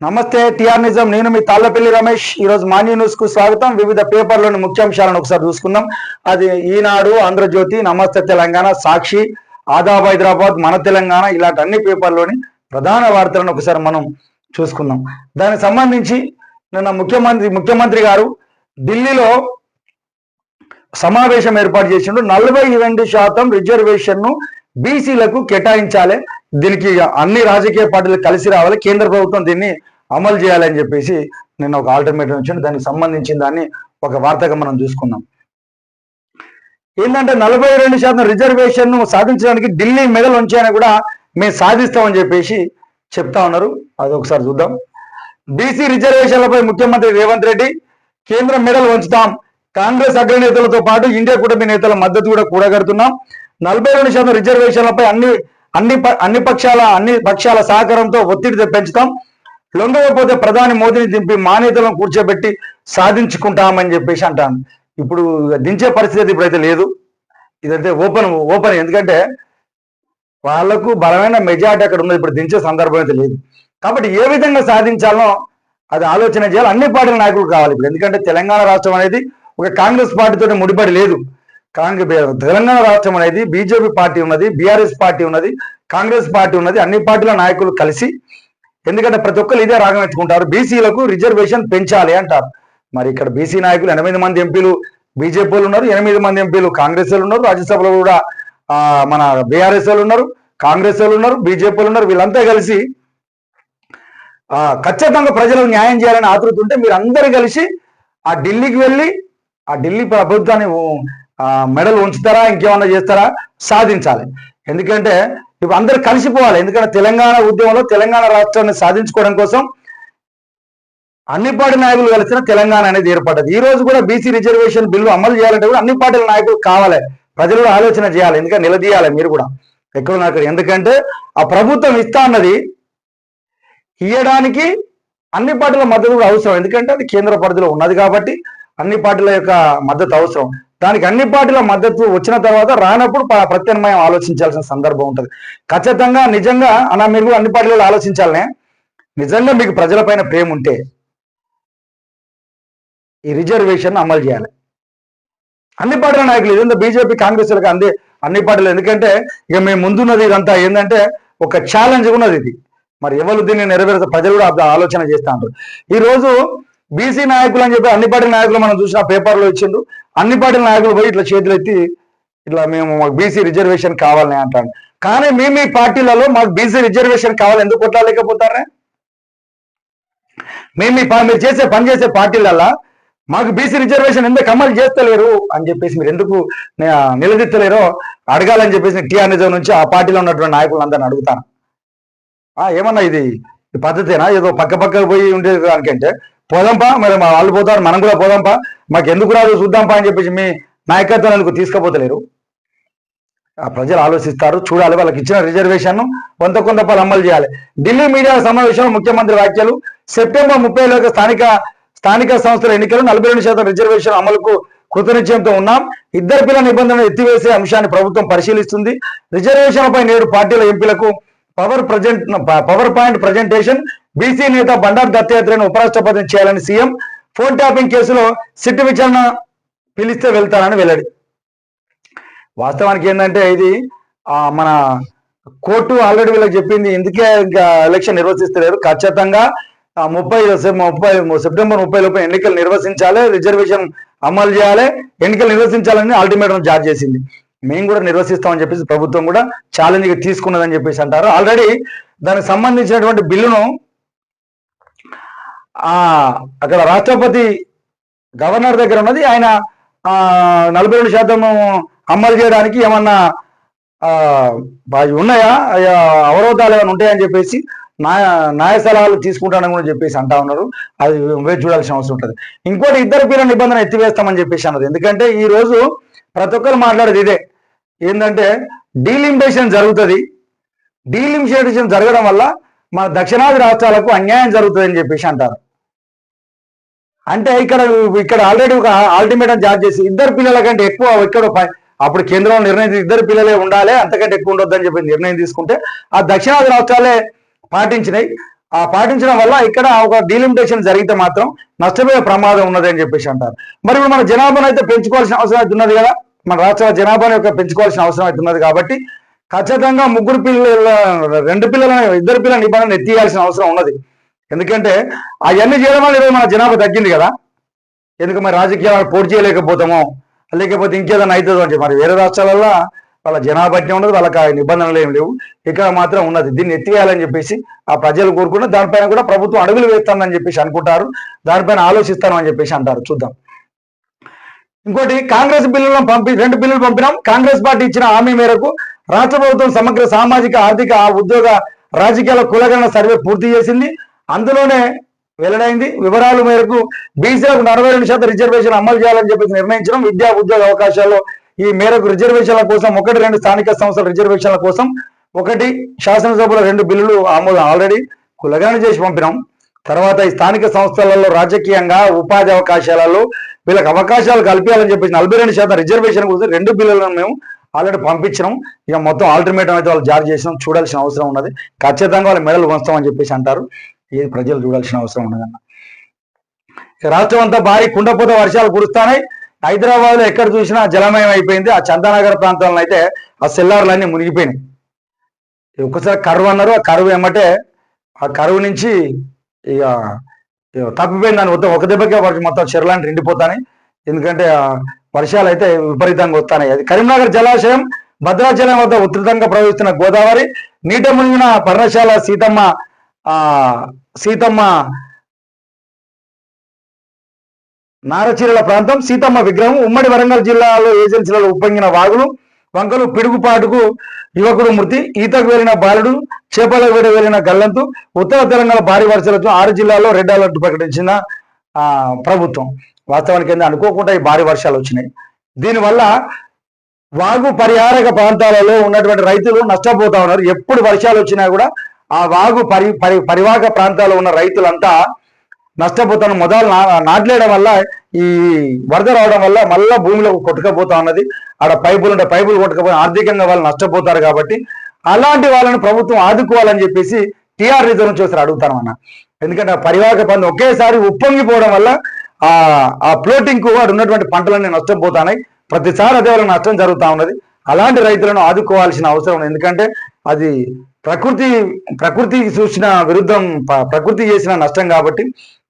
నమస్తే టిఆర్ నిజం. నేను మీ తాళ్లపల్లి రమేష్. ఈరోజు మార్నింగ్ న్యూస్ కు స్వాగతం. వివిధ పేపర్లోని ముఖ్యాంశాలను ఒకసారి చూసుకుందాం. అది ఈనాడు, ఆంధ్రజ్యోతి, నమస్తే తెలంగాణ, సాక్షి, ఆదాబ్ హైదరాబాద్, మన తెలంగాణ, ఇలాంటి అన్ని పేపర్లోని ప్రధాన వార్తలను ఒకసారి మనం చూసుకుందాం. దానికి సంబంధించి నిన్న ముఖ్యమంత్రి గారు ఢిల్లీలో సమావేశం ఏర్పాటు చేసిండు. 42% రిజర్వేషన్ ను బీసీలకు కేటాయించాలి, దీనికి అన్ని రాజకీయ పార్టీలు కలిసి రావాలి, కేంద్ర ప్రభుత్వం దీన్ని అమలు చేయాలని చెప్పేసి నిన్న ఒక ఆల్టర్నేటివ్ ఇచ్చిండు. దానికి సంబంధించిన దాన్ని ఒక వార్తగా మనం చూసుకుందాం. ఏంటంటే 42% రిజర్వేషన్ ను సాధించడానికి ఢిల్లీ మెడల్ ఉంచాయని కూడా మేము సాధిస్తామని చెప్పేసి చెప్తా ఉన్నారు. అది ఒకసారి చూద్దాం. బీసీ రిజర్వేషన్లపై ముఖ్యమంత్రి రేవంత్ రెడ్డి కేంద్రం మెడల్ ఉంచుతాం, కాంగ్రెస్ అగ్రనేతలతో పాటు ఇండియా కూటమి నేతల మద్దతు కూడా కూడగడుతున్నాం, 42% రిజర్వేషన్లపై అన్ని పక్షాల సహకారంతో ఒత్తిడి పెంచుతాం, లొంగకపోతే ప్రధాని మోదీని దింపి మా నేతలను కూర్చోబెట్టి సాధించుకుంటామని చెప్పేసి అంటాను. ఇప్పుడు దించే పరిస్థితి ఇప్పుడైతే లేదు. ఇదైతే ఓపెన్ ఎందుకంటే వాళ్లకు బలమైన మెజార్టీ అక్కడ ఉన్నది. ఇప్పుడు దించే సందర్భం అయితే లేదు. కాబట్టి ఏ విధంగా సాధించాలో అది ఆలోచన చేయాలి. అన్ని పార్టీల నాయకులు కావాలి ఇప్పుడు. ఎందుకంటే తెలంగాణ రాష్ట్రం అనేది ఒక కాంగ్రెస్ పార్టీతో ముడిపడి లేదు. తెలంగాణ రాష్ట్రం అనేది బీజేపీ పార్టీ ఉన్నది, బీఆర్ఎస్ పార్టీ ఉన్నది, కాంగ్రెస్ పార్టీ ఉన్నది. అన్ని పార్టీల నాయకులు కలిసి, ఎందుకంటే ప్రతి ఒక్కరు ఇదే రాగం ఎత్తుకుంటారు, బీసీలకు రిజర్వేషన్ పెంచాలి అంటారు. మరి ఇక్కడ బీసీ నాయకులు 8 మంది ఎంపీలు బీజేపీ వాళ్ళు ఉన్నారు, 8 మంది ఎంపీలు కాంగ్రెస్ వాళ్ళు ఉన్నారు, రాజ్యసభలో కూడా మన బీఆర్ఎస్ వాళ్ళు ఉన్నారు, కాంగ్రెస్ వాళ్ళు ఉన్నారు, బీజేపీ వాళ్ళు ఉన్నారు. వీళ్ళంతా కలిసి ఖచ్చితంగా ప్రజలకు న్యాయం చేయాలని ఆతృత ఉంటే మీరు అందరు కలిసి ఆ ఢిల్లీకి వెళ్ళి ఆ ఢిల్లీ ప్రభుత్వాన్ని మెడల్ ఉంచుతారా, ఇంకేమన్నా చేస్తారా, సాధించాలి. ఎందుకంటే ఇప్పుడు అందరు కలిసిపోవాలి. ఎందుకంటే తెలంగాణ ఉద్యమంలో తెలంగాణ రాష్ట్రాన్ని సాధించుకోవడం కోసం అన్ని పార్టీ నాయకులు కలిసిన తెలంగాణ అనేది ఏర్పడ్డది. ఈ రోజు కూడా బీసీ రిజర్వేషన్ బిల్లు అమలు చేయాలంటే కూడా అన్ని పార్టీల నాయకులు కావాలి, ప్రజలు కూడా ఆలోచన చేయాలి. ఎందుకంటే నిలదీయాలి మీరు కూడా ఎక్కడ. ఎందుకంటే ఆ ప్రభుత్వం ఇస్తా అన్నది ఇవ్వడానికి అన్ని పార్టీల మద్దతు కూడా అవసరం. ఎందుకంటే అది కేంద్ర పరిధిలో ఉన్నది కాబట్టి అన్ని పార్టీల యొక్క మద్దతు అవసరం. దానికి అన్ని పార్టీల మద్దతు వచ్చిన తర్వాత రానప్పుడు ప్రత్యామ్నాయం ఆలోచించాల్సిన సందర్భం ఉంటుంది. ఖచ్చితంగా నిజంగా మీరు కూడా అన్ని పార్టీలలో ఆలోచించాలనే. నిజంగా మీకు ప్రజలపైన ప్రేమ ఉంటే ఈ రిజర్వేషన్ అమలు చేయాలి. అన్ని పార్టీల నాయకులు ఇదంతా బీజేపీ కాంగ్రెస్లకు అన్ని పార్టీలు. ఎందుకంటే ఇక మేము ముందున్నది ఇదంతా ఏంటంటే ఒక ఛాలెంజ్ ఉన్నది ఇది. మరి ఎవరు దీన్ని నెరవేర్చ ప్రజలు కూడా ఆలోచన చేస్తా ఉంటారు. ఈ రోజు బీసీ నాయకులు అని చెప్పి అన్ని పార్టీల నాయకులు మనం చూసిన పేపర్లో ఇచ్చిండు. అన్ని పార్టీల నాయకులు పోయి ఇట్లా చేతులు ఎత్తి ఇట్లా మేము మాకు బీసీ రిజర్వేషన్ కావాలని అంటాను. కానీ మీ పార్టీలలో మాకు బీసీ రిజర్వేషన్ కావాలి ఎందుకు కొట్లాడలేకపోతారా? మీరు చేసే పార్టీలల్లో మాకు బీసీ రిజర్వేషన్ ఎందుకు అమలు చేస్తలేరు అని చెప్పేసి మీరు ఎందుకు నిలదీస్తలేరో అడగాలని చెప్పేసి టిఆర్ నిజం నుంచి ఆ పార్టీలో ఉన్నటువంటి నాయకులందరిని అడుగుతాను. ఏమన్నా ఇది పద్ధతేనా? ఏదో పక్క పోయి ఉండేది దానికంటే పోదాంపా, మరి మా వాళ్ళు పోతారు, మనం కూడా పోదాంపా, మాకు ఎందుకు రాదు చూద్దాంపా అని చెప్పేసి మీ నాయకత్వానికి తీసుకుపోతలేరు. ఆ ప్రజలు ఆలోచిస్తారు, చూడాలి. వాళ్ళకి ఇచ్చిన రిజర్వేషన్ కొంత అమలు చేయాలి. ఢిల్లీ మీడియా సమావేశంలో ముఖ్యమంత్రి వ్యాఖ్యలు. సెప్టెంబర్ 30 స్థానిక సంస్థల ఎన్నికలు 42% రిజర్వేషన్ అమలుకు కృతనిశ్చయంతో ఉన్నాం. ఇద్దరు పిల్లల నిబంధనలు ఎత్తివేసే అంశాన్ని ప్రభుత్వం పరిశీలిస్తుంది. రిజర్వేషన్లపై నేడు పార్టీల ఎంపీలకు పవర్ పాయింట్ ప్రజెంటేషన్. బీసీ నేత బండారు దత్తాత్రేయను ఉపరాష్ట్రపతిని చేయాలని సీఎం. ఫోన్ ట్యాపింగ్ కేసులో సిట్ విచారణ పిలిస్తే వెళ్తానని వెల్లడి. వాస్తవానికి ఏంటంటే ఇది మన కోర్టు ఆల్రెడీ వీళ్ళకి చెప్పింది. ఎందుకే ఇంకా ఎలక్షన్ నిర్వహిస్తలేరు. ఖచ్చితంగా సెప్టెంబర్ 30 లోపు ఎన్నికలు నిర్వహించాలి, రిజర్వేషన్ అమలు చేయాలి, ఎన్నికలు నిర్వహించాలని అల్టిమేటం జారీ చేసింది. మేము కూడా నిర్వహిస్తామని చెప్పేసి ప్రభుత్వం కూడా ఛాలెంజ్గా తీసుకున్నదని చెప్పేసి అంటారు. ఆల్రెడీ దానికి సంబంధించినటువంటి బిల్లును అక్కడ రాష్ట్రపతి గవర్నర్ దగ్గర ఉన్నది. ఆయన 42% అమలు చేయడానికి ఏమన్నా ఉన్నాయా, అవరోధాలు ఏమైనా ఉంటాయని చెప్పేసి న్యాయ సలహాలు తీసుకుంటానని కూడా చెప్పేసి అంటా ఉన్నారు. అది వేచి చూడాల్సిన అవసరం ఉంటుంది. ఇంకోటి ఇద్దరు పిల్లల నిబంధన ఎత్తివేస్తామని చెప్పేసి అన్నది. ఎందుకంటే ఈ రోజు ప్రతి ఒక్కరు మాట్లాడేది ఇదే. ఏంటంటే డీలిమిటేషన్ జరుగుతుంది. డీలిమిటేషన్ జరగడం వల్ల మన దక్షిణాది రాష్ట్రాలకు అన్యాయం జరుగుతుంది అని చెప్పేసి అంటారు. అంటే ఇక్కడ ఆల్రెడీ ఒక అల్టిమేటం జారీ చేసి ఇద్దరు పిల్లల కంటే ఎక్కువ అప్పుడు కేంద్రంలో నిర్ణయం ఇద్దరు పిల్లలే ఉండాలి, అంతకంటే ఎక్కువ ఉండొద్దని చెప్పి నిర్ణయం తీసుకుంటే ఆ దక్షిణాది రాష్ట్రాలే పాటించినాయి. పాటించడం వల్ల ఇక్కడ ఒక డీలిమిటేషన్ జరిగితే మాత్రం నష్టపోయే ప్రమాదం ఉన్నది అని చెప్పేసి అంటారు. మరి ఇప్పుడు మన జనాభాను అయితే పెంచుకోవాల్సిన అవసరం అయితే ఉన్నది కదా, మన రాష్ట్ర జనాభాను యొక్క పెంచుకోవాల్సిన అవసరం అయితే ఉన్నది కాబట్టి ఖచ్చితంగా 2 పిల్లల 2 పిల్లల నిబంధన ఎత్తియాల్సిన అవసరం ఉన్నది. ఎందుకంటే అవన్నీ చేయడం వల్ల ఈరోజు మన జనాభా తగ్గింది కదా. ఎందుకు మరి రాజకీయాలు పోటీ చేయలేకపోతామో లేకపోతే ఇంకేదైనా అవుతుందో అని చెప్పి మరి వేరే రాష్ట్రాలలో వాళ్ళ జనాభా బట్టి ఉండదు, వాళ్ళకి ఆ నిబంధనలు ఏమి లేవు, ఇక్కడ మాత్రం ఉన్నది. దీన్ని ఎత్తివేయాలని చెప్పేసి ఆ ప్రజలు కోరుకున్న దానిపైన కూడా ప్రభుత్వం అడుగులు వేస్తానని చెప్పేసి అనుకుంటారు, దానిపైన ఆలోచిస్తామని చెప్పేసి అంటారు. చూద్దాం. ఇంకోటి, కాంగ్రెస్ బిల్లులను 2 బిల్లులు పంపినాం. కాంగ్రెస్ పార్టీ ఇచ్చిన హామీ మేరకు రాష్ట్ర ప్రభుత్వం సమగ్ర సామాజిక ఆర్థిక ఉద్యోగ రాజకీయాల కులగణన సర్వే పూర్తి చేసింది. అందులోనే వెల్లడైంది. వివరాల మేరకు బీసీలకు 42% రిజర్వేషన్ అమలు చేయాలని చెప్పేసి నిర్ణయించడం. విద్యా ఉద్యోగ అవకాశాల్లో ఈ మేరకు రిజర్వేషన్ల కోసం 1-2 స్థానిక సంస్థల రిజర్వేషన్ల కోసం 1 శాసనసభలో 2 బిల్లులు ఆమోదం ఆల్రెడీ కులగణన చేసి పంపినాం. తర్వాత ఈ స్థానిక సంస్థలలో రాజకీయంగా ఉపాధి అవకాశాలలో వీళ్ళకి అవకాశాలు కల్పించాలని చెప్పేసి 42% రిజర్వేషన్ కోసం 2 బిల్లులను మేము ఆల్రెడీ పంపించినాం. ఇక మొత్తం ఆల్టర్నేటివ్ అయితే వాళ్ళు జారీ చేసినాం. చూడాల్సిన అవసరం ఉన్నది. ఖచ్చితంగా వాళ్ళు మెడలు వంచుతామని చెప్పేసి అంటారు. ఇది ప్రజలు చూడాల్సిన అవసరం ఉన్నదన్న. రాష్ట్రం అంతా భారీ కుండపోత వర్షాలు కురుస్తాయి. హైదరాబాద్ లో ఎక్కడ చూసినా జలమయం అయిపోయింది. ఆ చందానగర్ ప్రాంతంలో అయితే ఆ సెల్లార్లన్నీ మునిగిపోయినాయి. ఒక్కసారి కరువు అన్నారు, ఆ కరువు ఏమంటే ఆ కరువు నుంచి ఇక తప్పిపోయింది. దాని మొత్తం ఒక దెబ్బకే మొత్తం చెరువులాంటి నిండిపోతాయి. ఎందుకంటే వర్షాలు అయితే విపరీతంగా వస్తాయి. అది కరీంనగర్ జలాశయం భద్రాచలం వద్ద ఉధృతంగా ప్రవహిస్తున్న గోదావరి నీట మునిగిన పర్ణశాల సీతమ్మ నారచీరల ప్రాంతం సీతమ్మ విగ్రహం. ఉమ్మడి వరంగల్ జిల్లాలో ఏజెన్సీలలో ఉప్పొంగిన వాగులు వంకలు పిడుగుపాటుకు యువకుడు మృతి. ఈతకు వెళ్లిన బాలుడు, చేపల వేట వెళ్లిన గల్లంతు. ఉత్తర తెలంగాణ భారీ వర్షాలతో 6 జిల్లాల్లో రెడ్ అలర్ట్ ప్రకటించిన ప్రభుత్వం. వాస్తవానికి ఏంటంటే అనుకోకుండా ఈ భారీ వర్షాలు వచ్చినాయి. దీనివల్ల వాగు పరిహారక ప్రాంతాలలో ఉన్నటువంటి రైతులు నష్టపోతా ఉన్నారు. ఎప్పుడు వర్షాలు వచ్చినా కూడా ఆ వాగు పరివాహక ప్రాంతాల్లో ఉన్న రైతులంతా నష్టపోతాను. మొదలు నాట్లేయడం వల్ల ఈ వరద రావడం వల్ల మళ్ళా భూమిలో కొట్టుకపోతా ఉన్నది. ఆడ పైపులు కొట్టుకపోయి ఆర్థికంగా వాళ్ళు నష్టపోతారు. కాబట్టి అలాంటి వాళ్ళని ప్రభుత్వం ఆదుకోవాలని చెప్పేసి టీఆర్ రిజర్వ్ నుంచి వస్తారు అడుగుతామన్నా. ఎందుకంటే ఆ పరివాహక ప్రాంతం ఒకేసారి ఉప్పొంగిపోవడం వల్ల ఆ ఫ్లోటింగ్ కు వాడు ఉన్నటువంటి పంటలన్నీ నష్టపోతాయి. ప్రతిసారి అదే వాళ్ళకి నష్టం జరుగుతూ ఉన్నది. అలాంటి రైతులను ఆదుకోవాల్సిన అవసరం ఉంది. ఎందుకంటే అది ప్రకృతి చూసిన విరుద్ధం, ప్రకృతి చేసిన నష్టం కాబట్టి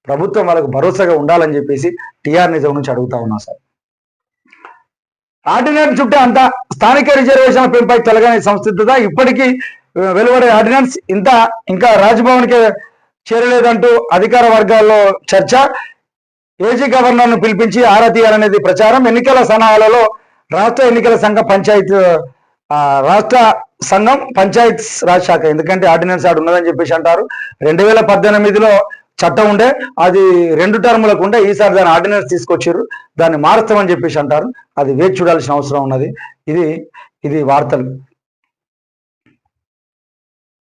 ప్రభుత్వం వాళ్ళకు భరోసాగా ఉండాలని చెప్పేసి టీఆర్ నిజం నుంచి అడుగుతా ఉన్నా సార్. ఆర్డినెన్స్ చుట్టే అంత స్థానిక రిజర్వేషన్ల పెంపై తొలగని సంసిద్ధత. ఇప్పటికీ వెలువడే ఆర్డినెన్స్ ఇంకా రాజ్భవన్కి చేరలేదంటూ అధికార వర్గాల్లో చర్చ. ఏజీ గవర్నర్ ను పిలిపించి ఆరా తీయాలనేది ప్రచారం. ఎన్నికల సన్నాహాలలో రాష్ట్ర ఎన్నికల సంఘం రాష్ట్ర సంఘం పంచాయత్ రాజ్ శాఖ, ఎందుకంటే ఆర్డినెన్స్ ఆడు ఉన్నదని చెప్పేసి అంటారు. 2018లో చట్టం ఉండే, అది 2 టర్ములకు ఉండే. ఈసారి దాని ఆర్డినెన్స్ తీసుకొచ్చారు, దాన్ని మారుస్తామని చెప్పేసి అంటారు. అది వేచి చూడాల్సిన అవసరం ఉన్నది. ఇది వార్తలు.